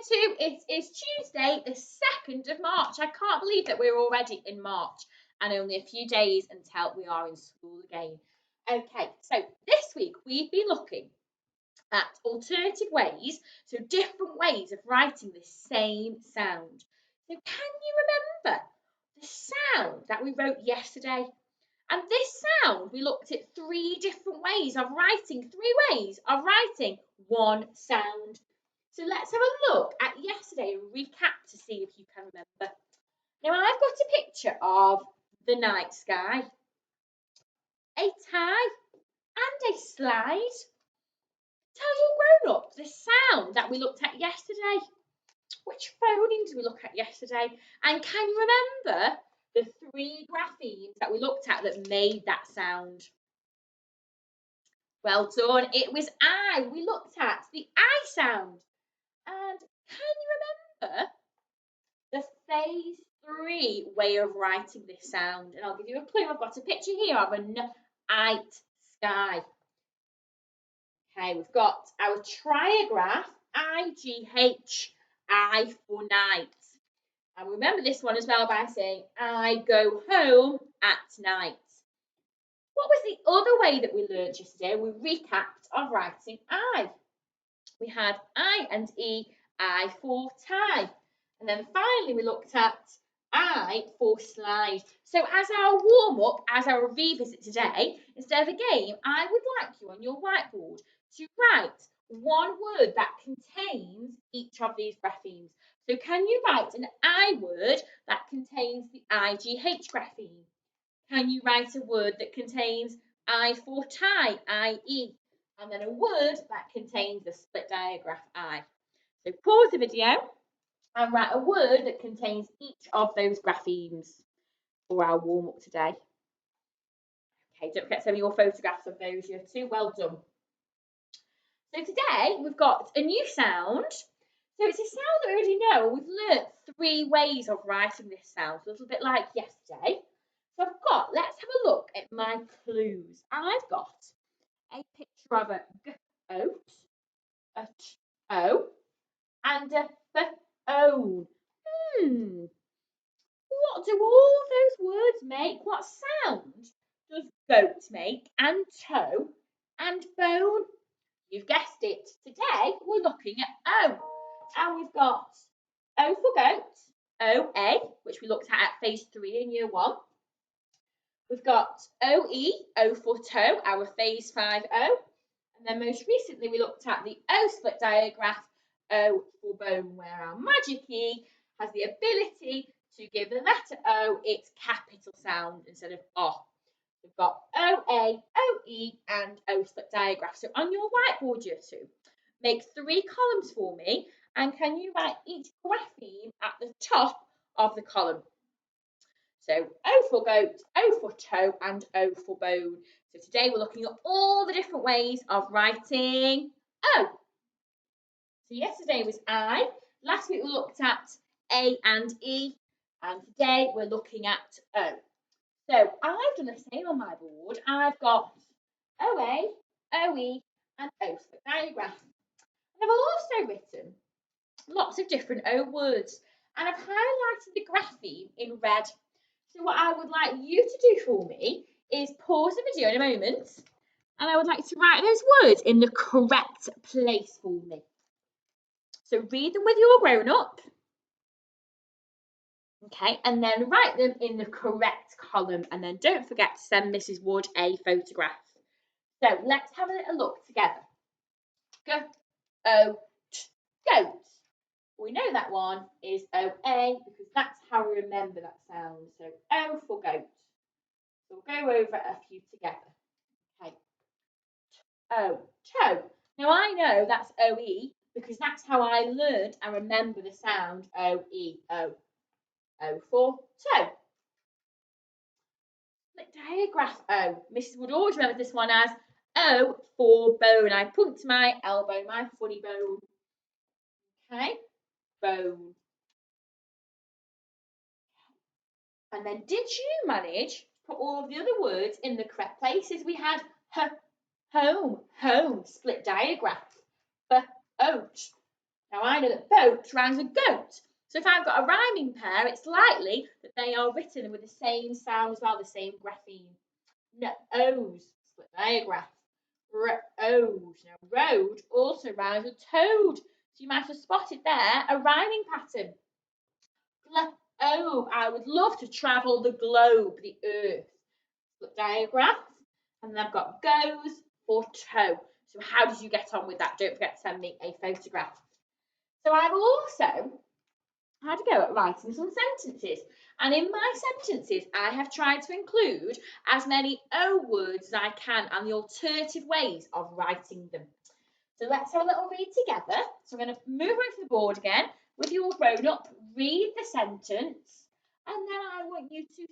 2, it is Tuesday, the 2nd of March. I can't believe that we're already in March and only a few days until we are in school again. Okay, so this week we've been looking at alternative ways, so different ways of writing the same sound. So can you remember the sound that we wrote yesterday? And this sound, we looked at 3 different ways of writing, 3 ways of writing one sound. So let's have a look at yesterday and recap to see if you can remember. Now I've got a picture of the night sky, a tie and a slide. Tell your grown up the sound that we looked at yesterday. Which phoneme did we look at yesterday? And can you remember the 3 graphemes that we looked at that made that sound? Well done. It was I. We looked at the I sound. And can you remember the phase 3 way of writing this sound? And I'll give you a clue. I've got a picture here of a night sky. Okay, we've got our trigraph, IGH, I for night. And remember this one as well by saying, I go home at night. What was the other way that we learned yesterday? We recapped of writing I. We had I and E, I for tie. And then finally we looked at I for slide. So as our warm-up, as our revisit today, instead of a game, I would like you on your whiteboard to write one word that contains each of these graphemes. So can you write an I word that contains the IGH grapheme? Can you write a word that contains I for tie, IE? And then a word that contains the split diagraph I. So pause the video and write a word that contains each of those graphemes for our warm-up today. Okay, don't forget to send me your photographs of those, you're too well done. So today we've got a new sound. So it's a sound that we already know. We've learnt 3 ways of writing this sound, a little bit like yesterday. So let's have a look at my clues. I've got a picture of a goat, a toe, and a own. What do all those words make? What sound does goat make, and toe, and bone? You've guessed it. Today we're looking at O. And we've got O for goat, OA, which we looked at phase 3 in year 1. We've got OE, O for toe, our phase 5 O. And then most recently we looked at the O split diagraph, O for bone, where our magic E has the ability to give the letter O its capital sound instead of O. We've got OA, OE, and O split diagraph. So on your whiteboard, year 2, make 3 columns for me, and can you write each grapheme at the top of the column? So O for goat, O for toe, and O for bone. So today we're looking at all the different ways of writing O. So yesterday was I. Last week we looked at A and E. And today we're looking at O. So I've done the same on my board. I've got OA, OE, and O split diagraph. And I've also written lots of different O words. And I've highlighted the grapheme in red. So what I would like you to do for me is pause the video in a moment, and I would like to write those words in the correct place for me. So read them with your grown-up. Okay, and then write them in the correct column, and then don't forget to send Mrs. Wood a photograph. So let's have a little look together. Goat. We know that one is OA because that's how we remember that sound. So O for goat. So we'll go over a few together. Okay. O, toe. Now I know that's OE because that's how I learned and remember the sound OE, O. O for toe. Split diagraph O. Mrs. Wood always remembers this one as O for bone. I point to my elbow, my funny bone. Okay, bone. And then did you manage to put all of the other words in the correct places? We had home, split diagraph, oat. Now I know that boat rhymes with goat. So if I've got a rhyming pair, it's likely that they are written with the same sound as well, the same grapheme. O's, split diagraph. Road. Now road also rhymes with toad. So you might have spotted there a rhyming pattern. I would love to travel the globe, the earth. Split diagraph. And then I've got goes or toe. So how did you get on with that? Don't forget to send me a photograph. So I've also had a go at writing some sentences. And in my sentences, I have tried to include as many O words as I can and the alternative ways of writing them. So let's have a little read together. So I'm going to move over to the board again. With your grown up, read the sentence. And then I want you to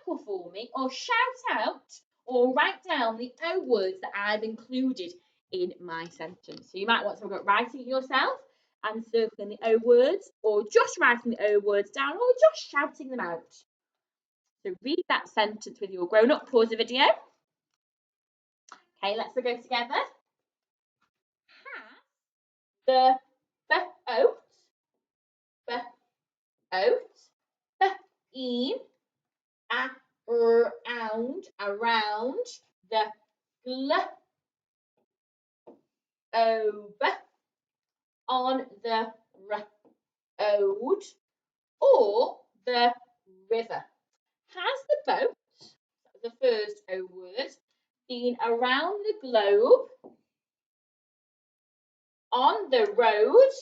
circle for me or shout out or write down the O words that I've included in my sentence. So you might want to look at writing it yourself and circling the O words, or just writing the O words down, or just shouting them out. So read that sentence with your grown up. Pause the video. Okay, let's go together. The oat, in, around, the globe, on the road, or the river. Has the boat, the first O word, been around the globe, on the road,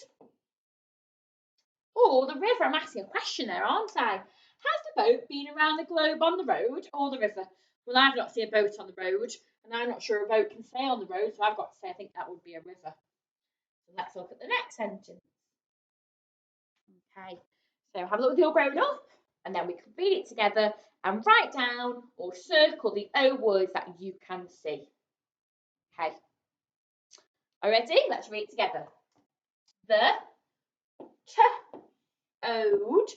or the river? I'm asking a question there, aren't I? Has the boat been around the globe, on the road, or the river? Well, I've not seen a boat on the road, and I'm not sure a boat can stay on the road, so I've got to say I think that would be a river. So let's look at the next sentence. Okay, so have a look with your grown up, and then we can read it together and write down or circle the O words that you can see. Okay, are you ready? Let's read it together. The toad,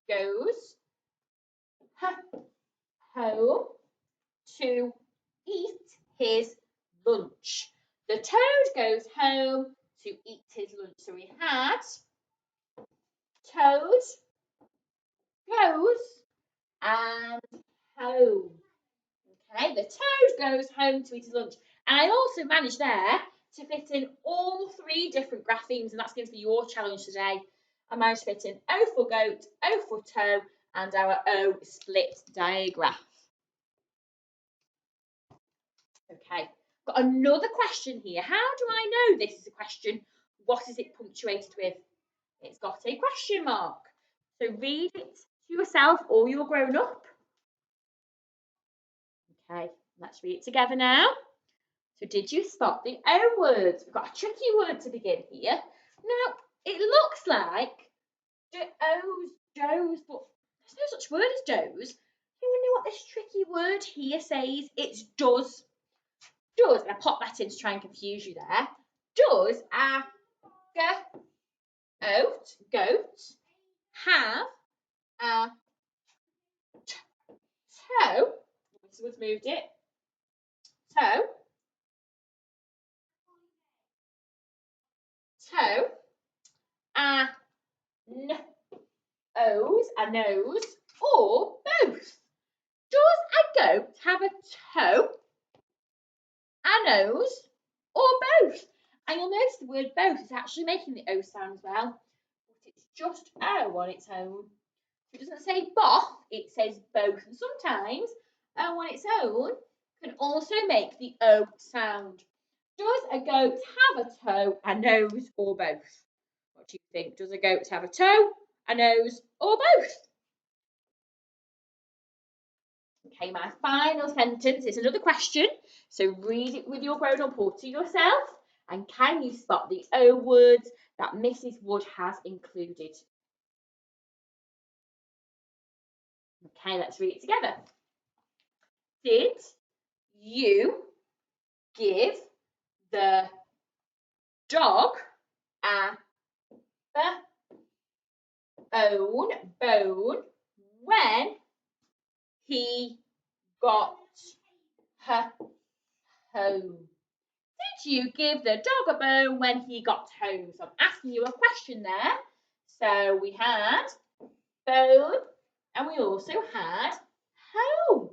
goes home to eat his lunch. The toad goes home to eat his lunch. So we had toad goes and home. Okay, the toad goes home to eat his lunch. And I also managed there to fit in all three different graphemes, and that's going to be your challenge today. I managed to fit in O for goat, O for toe, and our O split diagraph. Okay, got another question here. How do I know this is a question? What is it punctuated with? It's got a question mark. So read it to yourself or you're grown up. Okay, let's read it together now. So did you spot the O words? We've got a tricky word to begin here. Now, it looks like O's, Joe's, but there's no such word as Joe's. You know what this tricky word here says? It's does. Does, and I pop that in to try and confuse you there. Does a goat have a toe? Someone's moved it. Toe. A nose, or both? Does a goat have a toe, a nose, or both? And you'll notice the word both is actually making the O sound as well, but it's just O on its own. It doesn't say both, it says both. And sometimes O on its own can also make the O sound. Does a goat have a toe, a nose, or both? What do you think? Does a goat have a toe, a nose, or both? Okay, my final sentence is another question. So read it with your grown-up or to yourself. And can you spot the O words that Mrs. Wood has included? Okay, let's read it together. Did you give the dog a bone when he got home? home. Did you give the dog a bone when he got home? So I'm asking you a question there. So we had bone and we also had home.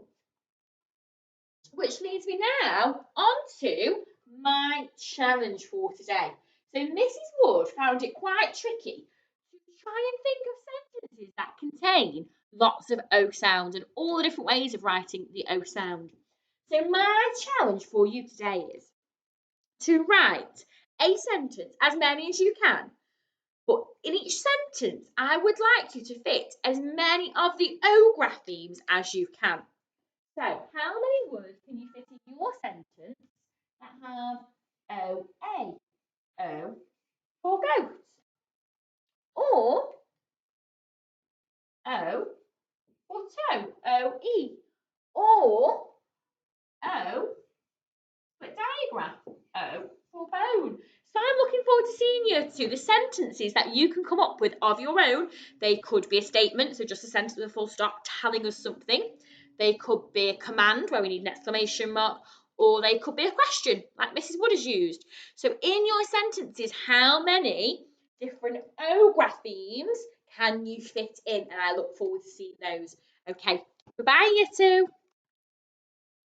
Which leads me now on to my challenge for today. So Mrs. Wood found it quite tricky to try and think of sentences that contain lots of O sounds and all the different ways of writing the O sound. So my challenge for you today is to write a sentence, as many as you can, but in each sentence, I would like you to fit as many of the O graphemes as you can. So, how many words can you fit in your sentence that have O-A? O for goat. Or O for toe, O-E. Or O for diagram, O for bone. So I'm looking forward to seeing you two. The sentences that you can come up with of your own. They could be a statement, so just a sentence with a full stop telling us something. They could be a command where we need an exclamation mark, or they could be a question like Mrs. Wood has used. So in your sentences, how many different O graphemes can you fit in? And I look forward to seeing those. Okay, goodbye you two.